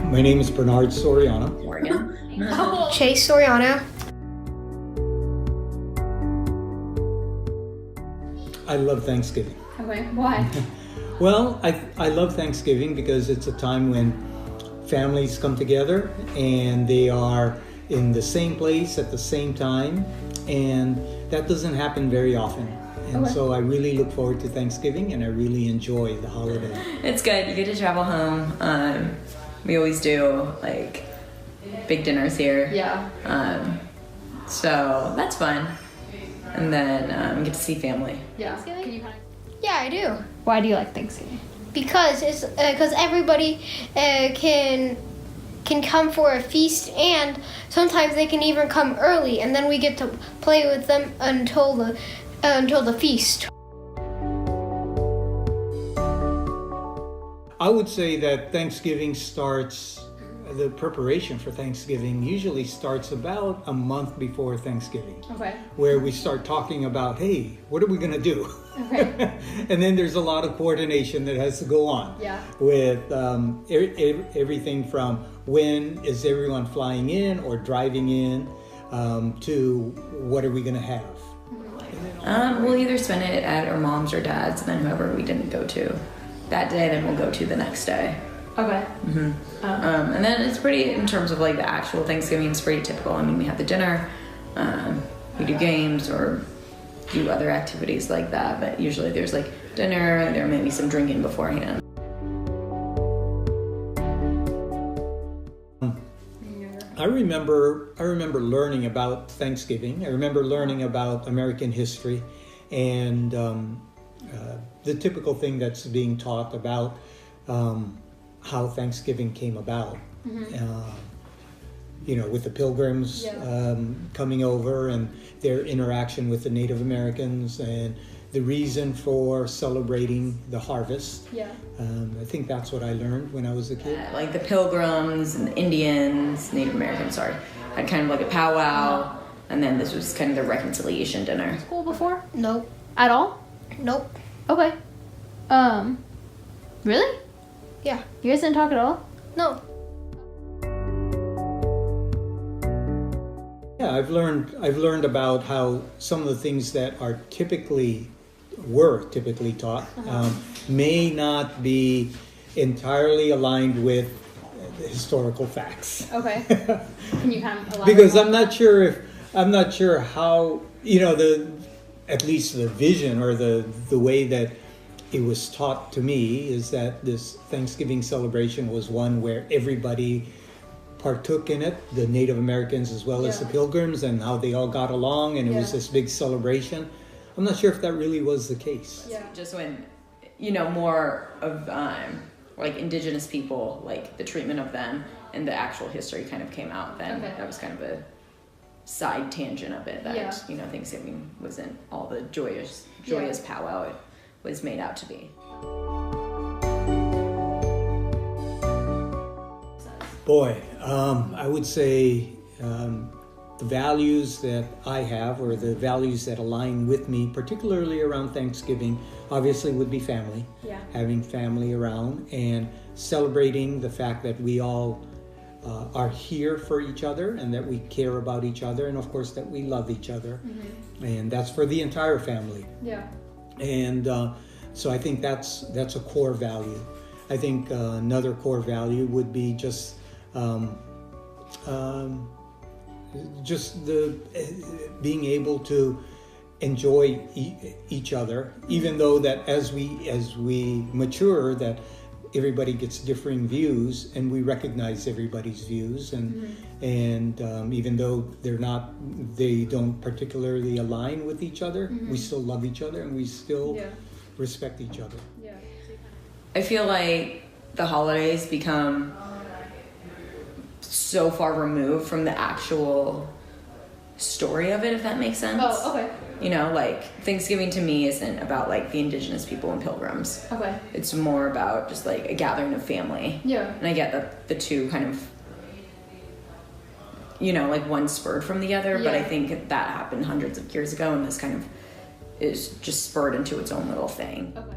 My name is Bernard Soriano. Morgan. Chase Soriano. I love Thanksgiving. Okay, why? Well, I love Thanksgiving because it's a time when families come together and they are in the same place at the same time, and that doesn't happen very often. And so I really look forward to Thanksgiving, and I really enjoy the holiday. It's good. You get to travel home. We always do like big dinners here. Yeah. So that's fun. And then get to see family. Yeah. Yeah, I do. Why do you like Thanksgiving? Because it's because everybody can come for a feast, and sometimes they can even come early, and then we get to play with them until the feast. I would say that Thanksgiving starts, the preparation for Thanksgiving usually starts about a month before Thanksgiving. Okay. Where we start talking about, hey, what are we going to do? Okay. And then there's a lot of coordination that has to go on. Yeah. With everything from when is everyone flying in or driving in to what are we going to have. We'll either spend it at our mom's or dad's, and then whoever we didn't go to that day, then we'll go to the next day. Okay. And then it's pretty, in terms of like the actual Thanksgiving, it's pretty typical. I mean, we have the dinner, we do games or do other activities like that, but usually there's like dinner, there may be some drinking beforehand. I remember learning about Thanksgiving. I remember learning about American history and the typical thing that's being taught about how Thanksgiving came about. With the Pilgrims coming over and their interaction with the Native Americans and the reason for celebrating the harvest. Yeah. I think that's what I learned when I was a kid. Like the Pilgrims and the Indians, Native Americans, had kind of like a powwow, and then this was kind of the reconciliation dinner. School before? Nope. At all? Nope. Okay. Really? Yeah. You guys didn't talk at all? No. Yeah, I've learned about how some of the things that were typically taught may not be entirely aligned with historical facts. Okay. Can you kind of elaborate? Because I'm not sure how, at least the vision or the way that it was taught to me is that this Thanksgiving celebration was one where everybody partook in it, the Native Americans as well as the Pilgrims, and how they all got along, and it was this big celebration. I'm not sure if that really was the case. Yeah. Just when, more of like indigenous people, like the treatment of them and the actual history kind of came out, then that was kind of a side tangent of it, that Thanksgiving wasn't all the joyous powwow it was made out to be. Boy, I would say the values that I have, or the values that align with me, particularly around Thanksgiving, obviously would be family. Yeah. Having family around and celebrating the fact that we all are here for each other and that we care about each other, and of course that we love each other. And that's for the entire family. Yeah. And so I think that's a core value. I think another core value would be just the being able to enjoy each other, even though that as we mature, that everybody gets differing views, and we recognize everybody's views, and even though they don't particularly align with each other, we still love each other and we still respect each other. Yeah. I feel like the holidays become so far removed from the actual story of it, if that makes sense. Oh, okay. Like Thanksgiving to me isn't about like the indigenous people and pilgrims. Okay. It's more about just like a gathering of family. Yeah. And I get that the two kind of, like one spurred from the other, but I think that happened hundreds of years ago, and this kind of is just spurred into its own little thing. Okay.